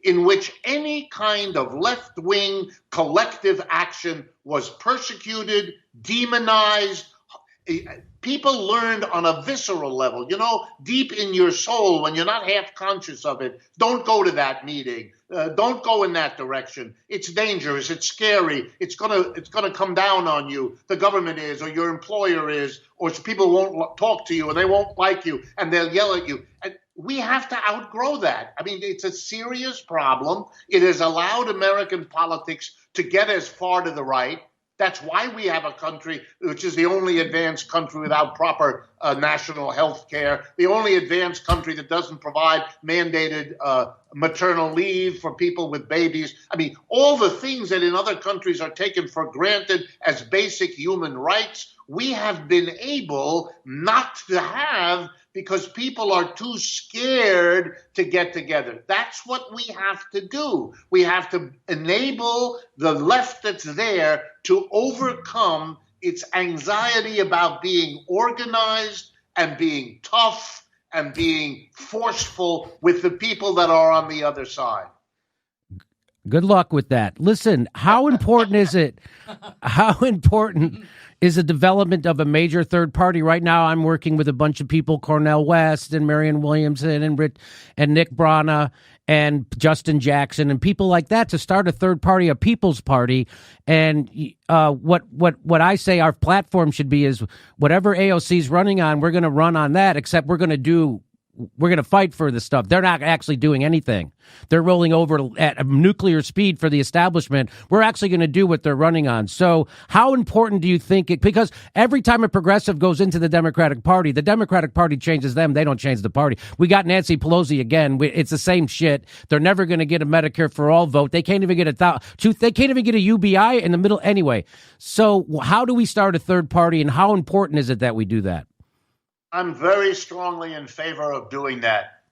in which any kind of left-wing collective action was persecuted, demonized. People learned on a visceral level, deep in your soul, when you're not half conscious of it. Don't go to that meeting. Don't go in that direction. It's dangerous. It's scary. It's gonna come down on you. The government is, or your employer is, or people won't talk to you, and they won't like you, and they'll yell at you. And we have to outgrow that. I mean, it's a serious problem. It has allowed American politics to get as far to the right. That's why we have a country which is the only advanced country without proper national health care, the only advanced country that doesn't provide mandated maternal leave for people with babies. I mean, all the things that in other countries are taken for granted as basic human rights, we have been able not to have because people are too scared to get together. That's what we have to do. We have to enable the left that's there to overcome its anxiety about being organized and being tough and being forceful with the people that are on the other side. Good luck with that. Listen, how important is it? How important is the development of a major third party? Right now, I'm working with a bunch of people, Cornel West and Marianne Williamson and Nick Brana and Justin Jackson and people like that to start a third party, a people's party. And what I say our platform should be is whatever AOC is running on, we're going to run on that, except we're going to fight for the stuff. They're not actually doing anything. They're rolling over at a nuclear speed for the establishment. We're actually going to do what they're running on. So how important do you think it, because every time a progressive goes into the Democratic Party changes them. They don't change the party. We got Nancy Pelosi again. It's the same shit. They're never going to get a Medicare for all vote. They can't even get they can't even get a UBI in the middle anyway. So how do we start a third party, and how important is it that we do that? I'm very strongly in favor of doing that.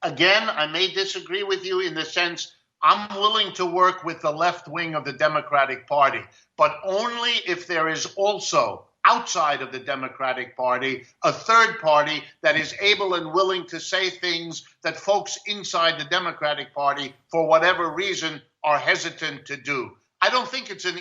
Again, I may disagree with you in the sense I'm willing to work with the left wing of the Democratic Party, but only if there is also outside of the Democratic Party a third party that is able and willing to say things that folks inside the Democratic Party, for whatever reason, are hesitant to do. I don't think it's an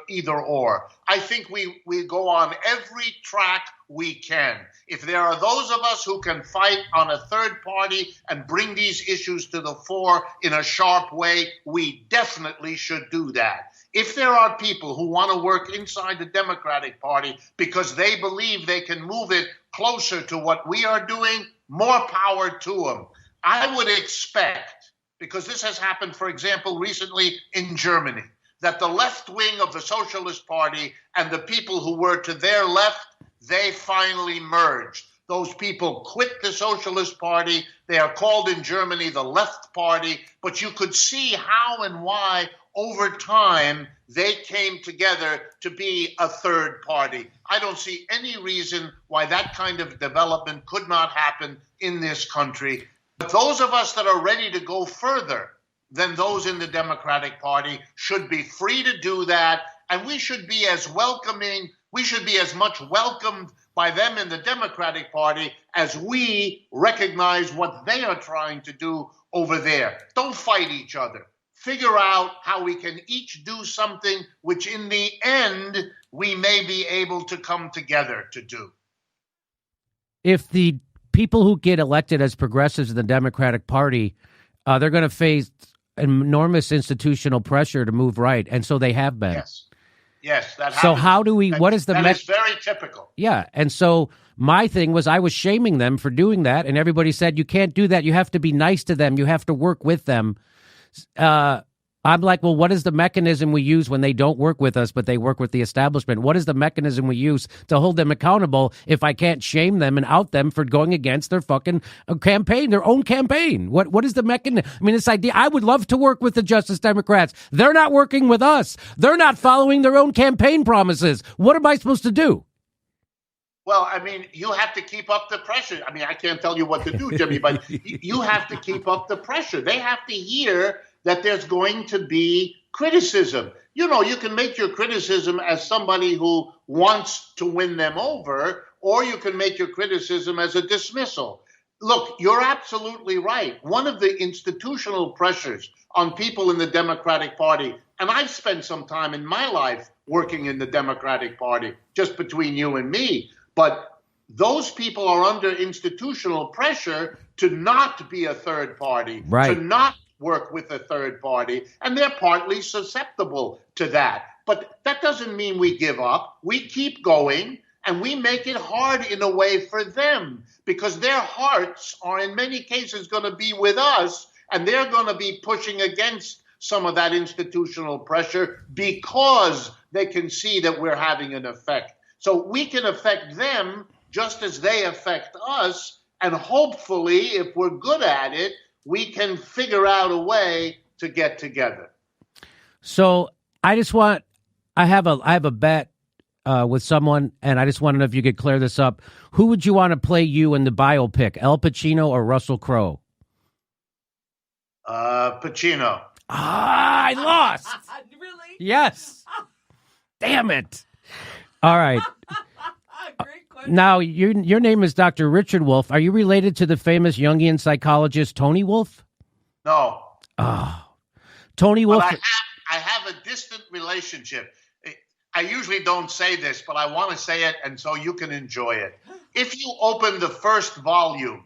either or. I think we go on every track we can. If there are those of us who can fight on a third party and bring these issues to the fore in a sharp way, we definitely should do that. If there are people who want to work inside the Democratic Party because they believe they can move it closer to what we are doing, more power to them. I would expect, because this has happened, for example, recently in Germany, that the left wing of the Socialist Party and the people who were to their left, they finally merged. Those people quit the Socialist Party. They are called in Germany the Left Party. But you could see how and why over time they came together to be a third party. I don't see any reason why that kind of development could not happen in this country. But those of us that are ready to go further than those in the Democratic Party should be free to do that. And we should be as welcoming, we should be as much welcomed by them in the Democratic Party as we recognize what they are trying to do over there. Don't fight each other. Figure out how we can each do something which in the end we may be able to come together to do. If the people who get elected as progressives in the Democratic Party, they're going to face enormous institutional pressure to move right, and so they have been. Yes, that happens. So how do we, what is the... That is very typical. Yeah, and so my thing was I was shaming them for doing that, and everybody said, you can't do that, you have to be nice to them, you have to work with them. I'm like, well, what is the mechanism we use when they don't work with us, but they work with the establishment? What is the mechanism we use to hold them accountable if I can't shame them and out them for going against their fucking campaign, their own campaign? What is the mechanism? I mean, this idea, I would love to work with the Justice Democrats. They're not working with us. They're not following their own campaign promises. What am I supposed to do? Well, I mean, you have to keep up the pressure. I mean, I can't tell you what to do, Jimmy, but you have to keep up the pressure. They have to hear that there's going to be criticism. You know, you can make your criticism as somebody who wants to win them over, or you can make your criticism as a dismissal. Look, you're absolutely right. One of the institutional pressures on people in the Democratic Party, and I've spent some time in my life working in the Democratic Party, just between you and me, but those people are under institutional pressure to not be a third party, right, to not work with a third party, and they're partly susceptible to that. But that doesn't mean we give up. We keep going. And we make it hard in a way for them because their hearts are in many cases going to be with us, and they're going to be pushing against some of that institutional pressure because they can see that we're having an effect. So we can affect them just as they affect us. And hopefully, if we're good at it, we can figure out a way to get together. So I have a bet with someone, and I just want to know if you could clear this up. Who would you want to play you in the biopic, Al Pacino or Russell Crowe? Pacino. I lost. Really? Yes. Damn it. All right. Great question. Now, your name is Dr. Richard Wolff. Are you related to the famous Jungian psychologist Tony Wolff? No. Oh. Tony Wolff. But I have a distant relationship. I usually don't say this, but I want to say it, and so you can enjoy it. If you open the first volume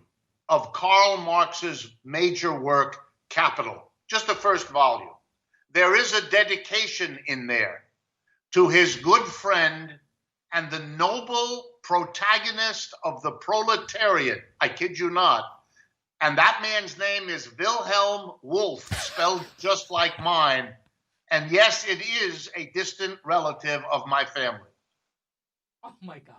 of Karl Marx's major work, Capital, just the first volume, there is a dedication in there to his good friend and the noble protagonist of the proletariat. I kid you not. And that man's name is Wilhelm Wolff, spelled just like mine. And yes, it is a distant relative of my family. Oh, my God.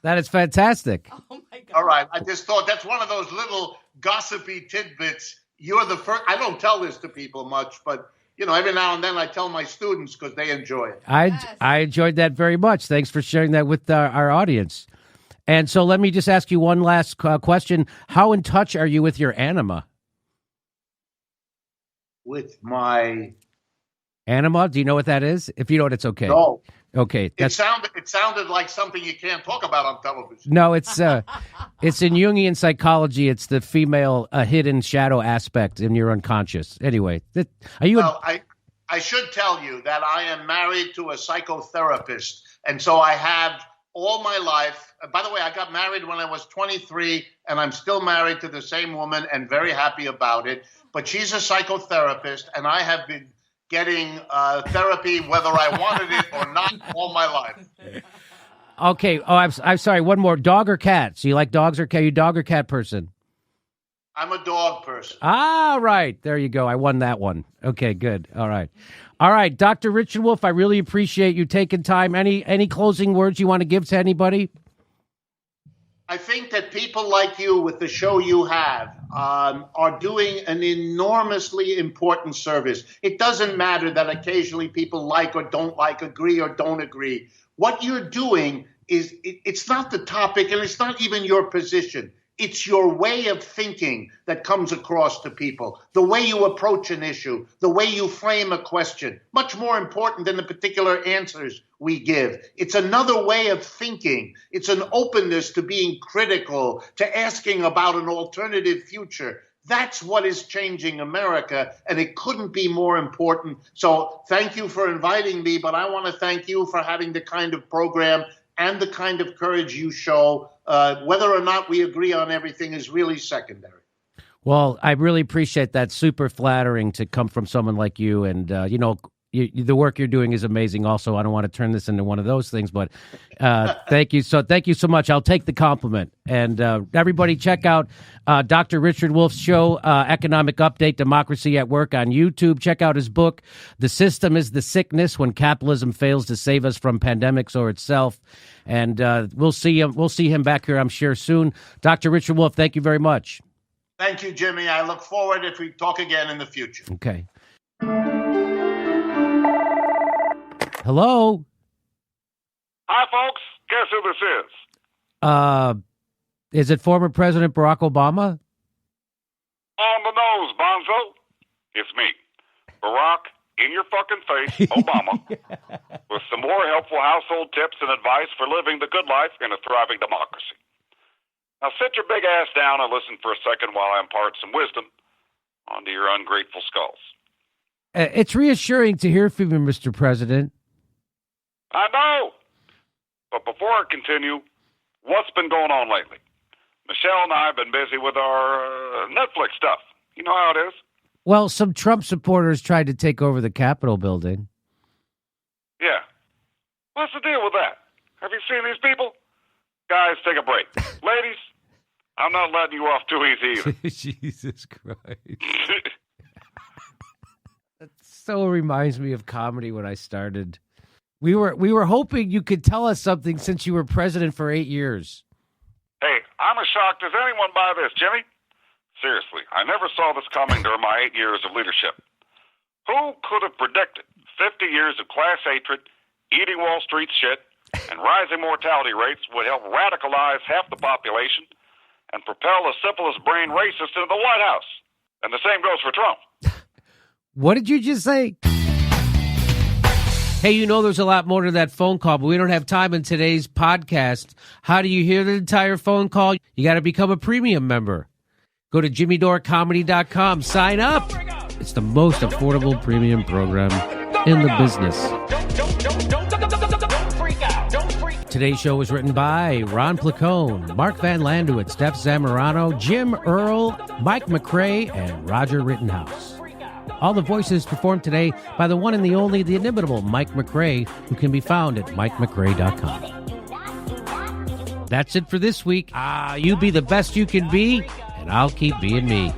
That is fantastic. Oh, my God. All right. I just thought that's one of those little gossipy tidbits. You're the first. I don't tell this to people much, but, you know, every now and then I tell my students because they enjoy it. I enjoyed that very much. Thanks for sharing that with our audience. And so let me just ask you one last question. How in touch are you with your anima? With my... Anima? Do you know what that is? If you don't, it's okay. No. Okay. It sounded like something you can't talk about on television. No, it's in Jungian psychology. It's the female hidden shadow aspect in your unconscious. Anyway, are you? Well, I should tell you that I am married to a psychotherapist, and so I have all my life. By the way, I got married when I was 23, and I'm still married to the same woman and very happy about it. But she's a psychotherapist, and I have been getting therapy whether I wanted it or not all my life. Okay. Oh, I'm sorry. One more. Dog or cat? So you like dogs or cat? Are you a dog or cat person? I'm a dog person. Ah, right. There you go. I won that one. Okay, good. All right. All right, Dr. Richard Wolff, I really appreciate you taking time. Any closing words you want to give to anybody? I think that people like you with the show you have are doing an enormously important service. It doesn't matter that occasionally people like or don't like, agree or don't agree. What you're doing is it's not the topic and it's not even your position. It's your way of thinking that comes across to people, the way you approach an issue, the way you frame a question, much more important than the particular answers we give. It's another way of thinking. It's an openness to being critical, to asking about an alternative future. That's what is changing America, and it couldn't be more important. So thank you for inviting me, but I want to thank you for having the kind of program and the kind of courage you show. Whether or not we agree on everything is really secondary. Well, I really appreciate that. Super flattering to come from someone like you. And, the work you're doing is amazing also. I don't want to turn this into one of those things, but thank you. So thank you so much. I'll take the compliment. And everybody check out Dr. Richard Wolff's show, Economic Update, Democracy at Work on YouTube. Check out his book, The System is the Sickness, When Capitalism Fails to Save Us from Pandemics or Itself. And we'll see him back here, I'm sure, soon. Dr. Richard Wolff, thank you very much. Thank you, Jimmy. I look forward if we talk again in the future. Okay. Hello. Hi, folks. Guess who this is? Is it former President Barack Obama? On the nose, Bonzo. It's me, Barack, in your fucking face, Obama, with some more helpful household tips and advice for living the good life in a thriving democracy. Now sit your big ass down and listen for a second while I impart some wisdom onto your ungrateful skulls. It's reassuring to hear from you, Mr. President. I know. But before I continue, what's been going on lately? Michelle and I have been busy with our Netflix stuff. You know how it is. Well, some Trump supporters tried to take over the Capitol building. Yeah. What's the deal with that? Have you seen these people? Guys, take a break. Ladies, I'm not letting you off too easy either. Jesus Christ. That so reminds me of comedy when I started. We were hoping you could tell us something since you were president for 8 years. Hey, I'm as shocked as anyone by this, Jimmy. Seriously, I never saw this coming during my 8 years of leadership. Who could have predicted 50 years of class hatred, eating Wall Street shit, and rising mortality rates would help radicalize half the population and propel the simplest brain racist into the White House? And the same goes for Trump. What did you just say? Hey, you know there's a lot more to that phone call, but we don't have time in today's podcast. How do you hear the entire phone call? You got to become a premium member. Go to JimmyDoreComedy.com. Sign up. It's the most affordable premium program in the business. Don't freak out. Don't freak. Today's show was written by Ron Placone, Mark Van Landewitz, Steph Zamorano, Jim Earl, Mike McRae, and Roger Rittenhouse. All the voices performed today by the one and the only, the inimitable Mike McRae, who can be found at MikeMcRae.com. That's it for this week. You be the best you can be, and I'll keep being me.